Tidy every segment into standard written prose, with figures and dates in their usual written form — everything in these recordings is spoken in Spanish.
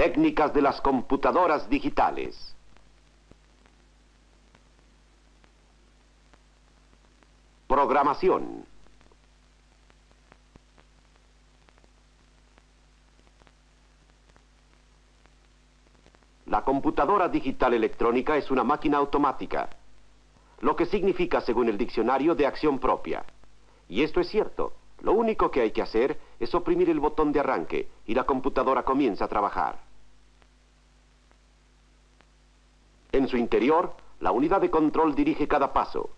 Técnicas de las computadoras digitales. Programación. La computadora digital electrónica es una máquina automática, lo que significa, según el diccionario, de acción propia. Y esto es cierto. Lo único que hay que hacer es oprimir el botón de arranque y la computadora comienza a trabajar. En su interior, la unidad de control dirige cada paso,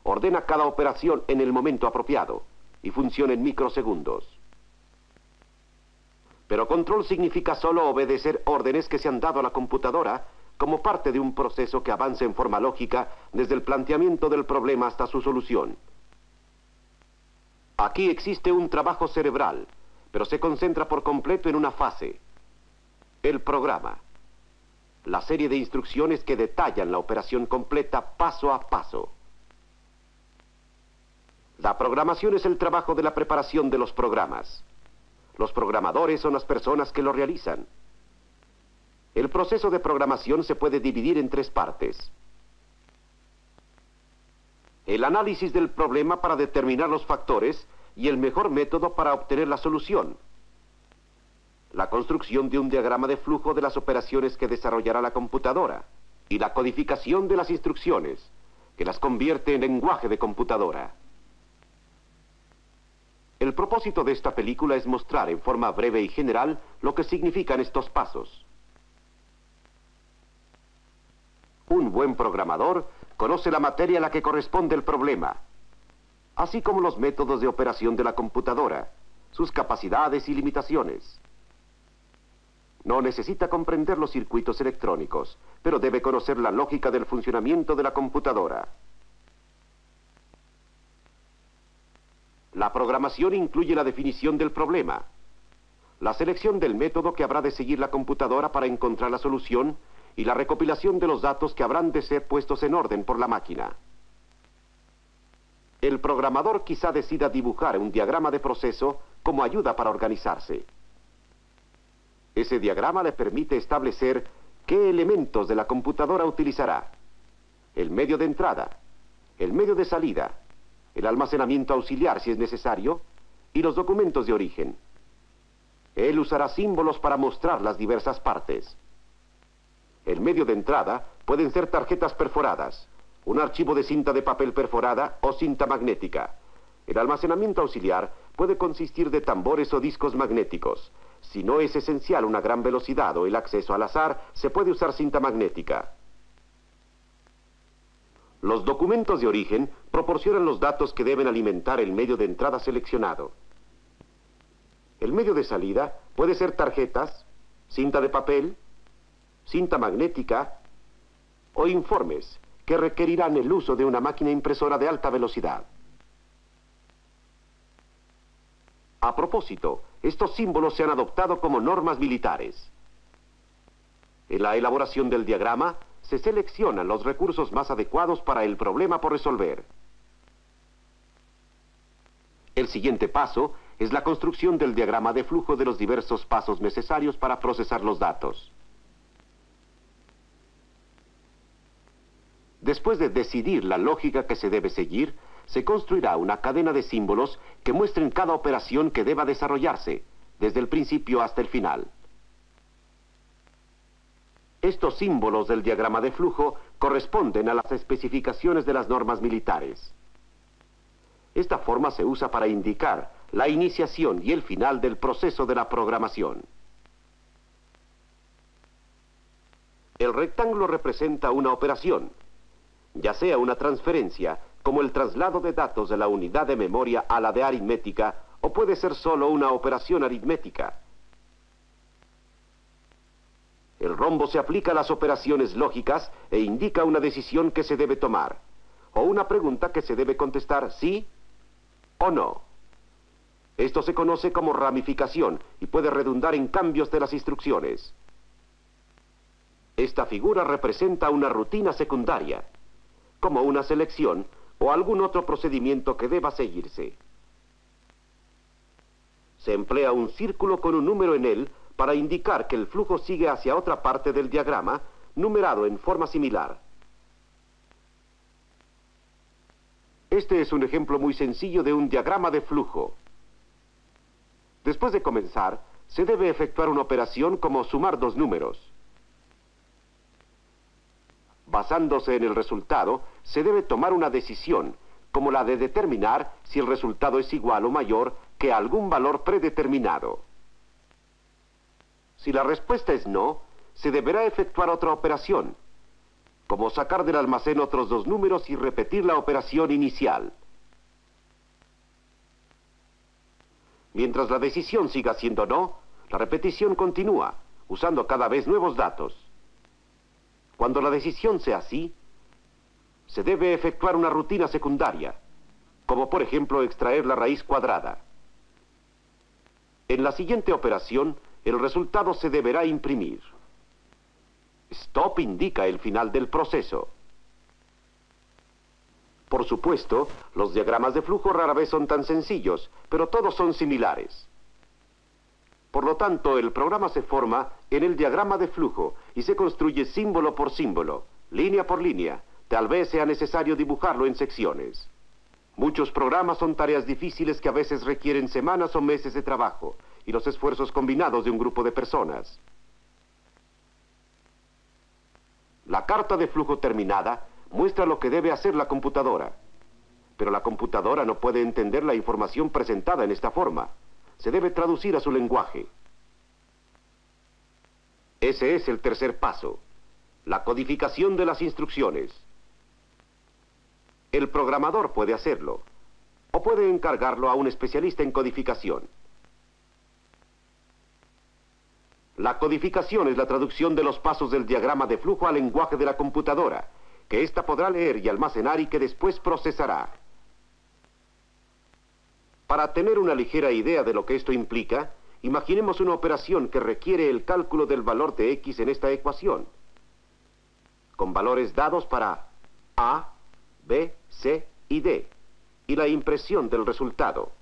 ordena cada operación en el momento apropiado y funciona en microsegundos. Pero control significa solo obedecer órdenes que se han dado a la computadora como parte de un proceso que avanza en forma lógica desde el planteamiento del problema hasta su solución. Aquí existe un trabajo cerebral, pero se concentra por completo en una fase: el programa. La serie de instrucciones que detallan la operación completa paso a paso. La programación es el trabajo de la preparación de los programas. Los programadores son las personas que lo realizan. El proceso de programación se puede dividir en tres partes: el análisis del problema para determinar los factores y el mejor método para obtener la solución; la construcción de un diagrama de flujo de las operaciones que desarrollará la computadora; y la codificación de las instrucciones, que las convierte en lenguaje de computadora. El propósito de esta película es mostrar en forma breve y general lo que significan estos pasos. Un buen programador conoce la materia a la que corresponde el problema, así como los métodos de operación de la computadora, sus capacidades y limitaciones. No necesita comprender los circuitos electrónicos, pero debe conocer la lógica del funcionamiento de la computadora. La programación incluye la definición del problema, la selección del método que habrá de seguir la computadora para encontrar la solución y la recopilación de los datos que habrán de ser puestos en orden por la máquina. El programador quizá decida dibujar un diagrama de proceso como ayuda para organizarse. Ese diagrama le permite establecer qué elementos de la computadora utilizará: el medio de entrada, el medio de salida, el almacenamiento auxiliar si es necesario, y los documentos de origen. Él usará símbolos para mostrar las diversas partes. El medio de entrada pueden ser tarjetas perforadas, un archivo de cinta de papel perforada o cinta magnética. El almacenamiento auxiliar puede consistir de tambores o discos magnéticos. Si no es esencial una gran velocidad o el acceso al azar, se puede usar cinta magnética. Los documentos de origen proporcionan los datos que deben alimentar el medio de entrada seleccionado. El medio de salida puede ser tarjetas, cinta de papel, cinta magnética o informes que requerirán el uso de una máquina impresora de alta velocidad. A propósito, estos símbolos se han adoptado como normas militares. En la elaboración del diagrama se seleccionan los recursos más adecuados para el problema por resolver. El siguiente paso es la construcción del diagrama de flujo de los diversos pasos necesarios para procesar los datos. Después de decidir la lógica que se debe seguir, se construirá una cadena de símbolos que muestren cada operación que deba desarrollarse, desde el principio hasta el final. Estos símbolos del diagrama de flujo corresponden a las especificaciones de las normas militares. Esta forma se usa para indicar la iniciación y el final del proceso de la programación. El rectángulo representa una operación, ya sea una transferencia, como el traslado de datos de la unidad de memoria a la de aritmética, o puede ser solo una operación aritmética. El rombo se aplica a las operaciones lógicas e indica una decisión que se debe tomar, o una pregunta que se debe contestar sí o no. Esto se conoce como ramificación y puede redundar en cambios de las instrucciones. Esta figura representa una rutina secundaria, como una selección o algún otro procedimiento que deba seguirse. Se emplea un círculo con un número en él para indicar que el flujo sigue hacia otra parte del diagrama, numerado en forma similar. Este es un ejemplo muy sencillo de un diagrama de flujo. Después de comenzar, se debe efectuar una operación como sumar dos números. Basándose en el resultado, se debe tomar una decisión, como la de determinar si el resultado es igual o mayor que algún valor predeterminado. Si la respuesta es no, se deberá efectuar otra operación, como sacar del almacén otros dos números y repetir la operación inicial. Mientras la decisión siga siendo no, la repetición continúa, usando cada vez nuevos datos. Cuando la decisión sea sí, se debe efectuar una rutina secundaria, como por ejemplo extraer la raíz cuadrada. En la siguiente operación, el resultado se deberá imprimir. Stop indica el final del proceso. Por supuesto, los diagramas de flujo rara vez son tan sencillos, pero todos son similares. Por lo tanto, el programa se forma en el diagrama de flujo y se construye símbolo por símbolo, línea por línea. Tal vez sea necesario dibujarlo en secciones. Muchos programas son tareas difíciles que a veces requieren semanas o meses de trabajo y los esfuerzos combinados de un grupo de personas. La carta de flujo terminada muestra lo que debe hacer la computadora. Pero la computadora no puede entender la información presentada en esta forma. Se debe traducir a su lenguaje. Ese es el tercer paso, la codificación de las instrucciones. El programador puede hacerlo, o puede encargarlo a un especialista en codificación. La codificación es la traducción de los pasos del diagrama de flujo al lenguaje de la computadora, que ésta podrá leer y almacenar y que después procesará. Para tener una ligera idea de lo que esto implica, imaginemos una operación que requiere el cálculo del valor de x en esta ecuación, con valores dados para A, B, C y D, y la impresión del resultado.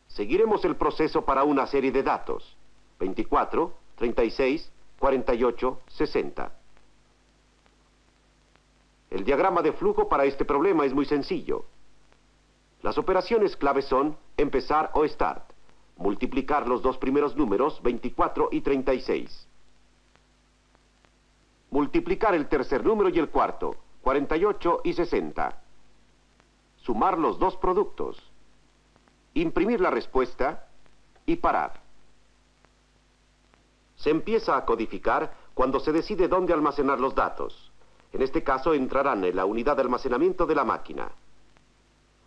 Seguiremos el proceso para una serie de datos, 24, 36, 48, 60. El diagrama de flujo para este problema es muy sencillo. Las operaciones clave son empezar o start, multiplicar los dos primeros números, 24 y 36. Multiplicar el tercer número y el cuarto, 48 y 60. Sumar los dos productos. Imprimir la respuesta y parar. Se empieza a codificar cuando se decide dónde almacenar los datos. En este caso entrarán en la unidad de almacenamiento de la máquina.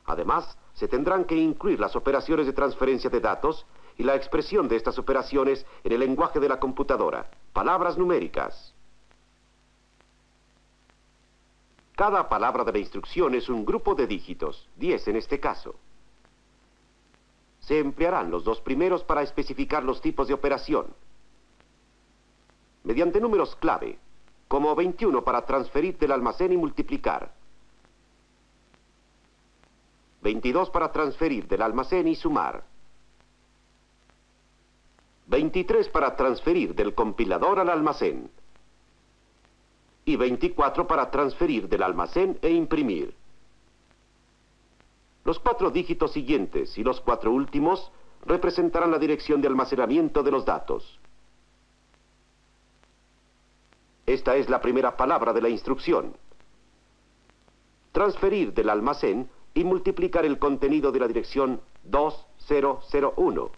Además, se tendrán que incluir las operaciones de transferencia de datos y la expresión de estas operaciones en el lenguaje de la computadora, palabras numéricas. Cada palabra de la instrucción es un grupo de dígitos, 10 en este caso. Se emplearán los dos primeros para especificar los tipos de operación. Mediante números clave, como 21 para transferir del almacén y multiplicar. 22 para transferir del almacén y sumar. 23 para transferir del compilador al almacén. Y 24 para transferir del almacén e imprimir. Los 4 dígitos siguientes y los 4 últimos representarán la dirección de almacenamiento de los datos. Esta es la primera palabra de la instrucción. Transferir del almacén y multiplicar el contenido de la dirección 2001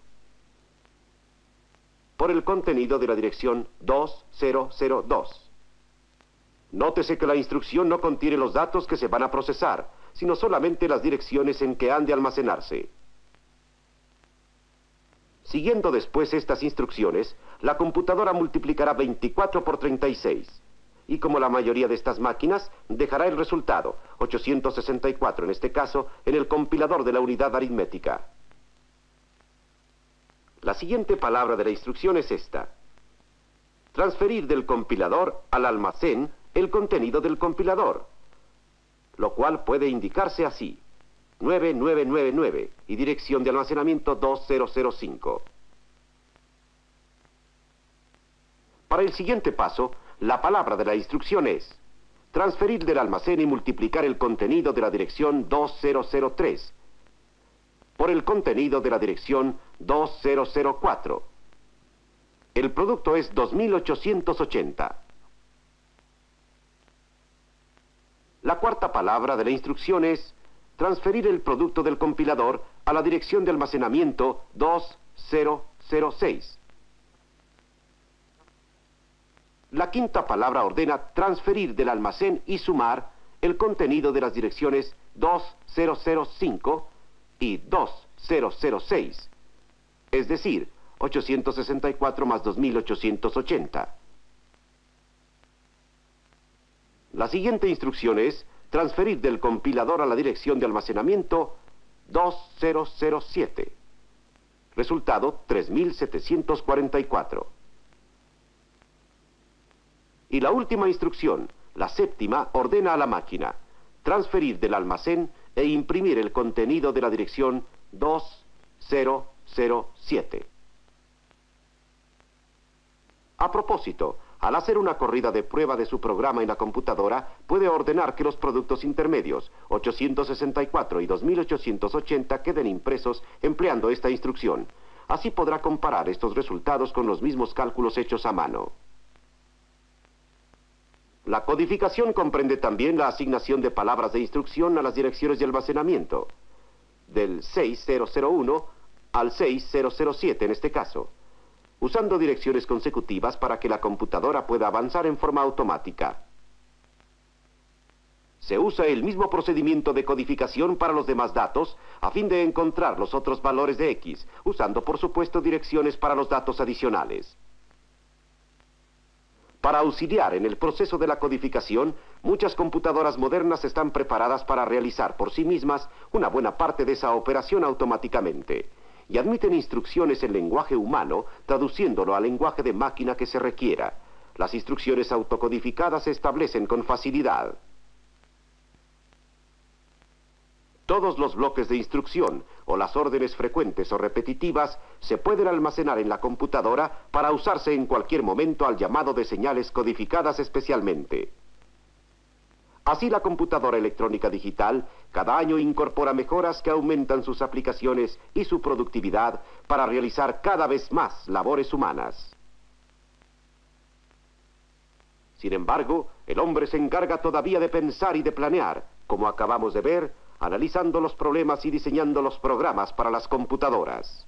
por el contenido de la dirección 2002. Nótese que la instrucción no contiene los datos que se van a procesar, sino solamente las direcciones en que han de almacenarse. Siguiendo después estas instrucciones, la computadora multiplicará 24 por 36, y como la mayoría de estas máquinas, dejará el resultado, 864 en este caso, en el compilador de la unidad aritmética. La siguiente palabra de la instrucción es esta: transferir del compilador al almacén el contenido del compilador, lo cual puede indicarse así: 9999 y dirección de almacenamiento 2005. Para el siguiente paso, la palabra de la instrucción es transferir del almacén y multiplicar el contenido de la dirección 2003 por el contenido de la dirección 2004. El producto es 2880. La cuarta palabra de la instrucción es transferir el producto del compilador a la dirección de almacenamiento 2006. La quinta palabra ordena transferir del almacén y sumar el contenido de las direcciones 2005 y 2006, es decir, 864 más 2880. La siguiente instrucción es transferir del compilador a la dirección de almacenamiento 2007. Resultado 3744. Y la última instrucción, la séptima, ordena a la máquina transferir del almacén e imprimir el contenido de la dirección 2007. A propósito, al hacer una corrida de prueba de su programa en la computadora, puede ordenar que los productos intermedios 864 y 2880 queden impresos empleando esta instrucción. Así podrá comparar estos resultados con los mismos cálculos hechos a mano. La codificación comprende también la asignación de palabras de instrucción a las direcciones de almacenamiento, del 6001 al 6007 en este caso, usando direcciones consecutivas para que la computadora pueda avanzar en forma automática. Se usa el mismo procedimiento de codificación para los demás datos a fin de encontrar los otros valores de X, usando por supuesto direcciones para los datos adicionales. Para auxiliar en el proceso de la codificación, muchas computadoras modernas están preparadas para realizar por sí mismas una buena parte de esa operación automáticamente, y admiten instrucciones en lenguaje humano, traduciéndolo al lenguaje de máquina que se requiera. Las instrucciones autocodificadas se establecen con facilidad. Todos los bloques de instrucción o las órdenes frecuentes o repetitivas se pueden almacenar en la computadora para usarse en cualquier momento al llamado de señales codificadas especialmente. Así, la computadora electrónica digital cada año incorpora mejoras que aumentan sus aplicaciones y su productividad para realizar cada vez más labores humanas. Sin embargo, el hombre se encarga todavía de pensar y de planear, como acabamos de ver, analizando los problemas y diseñando los programas para las computadoras.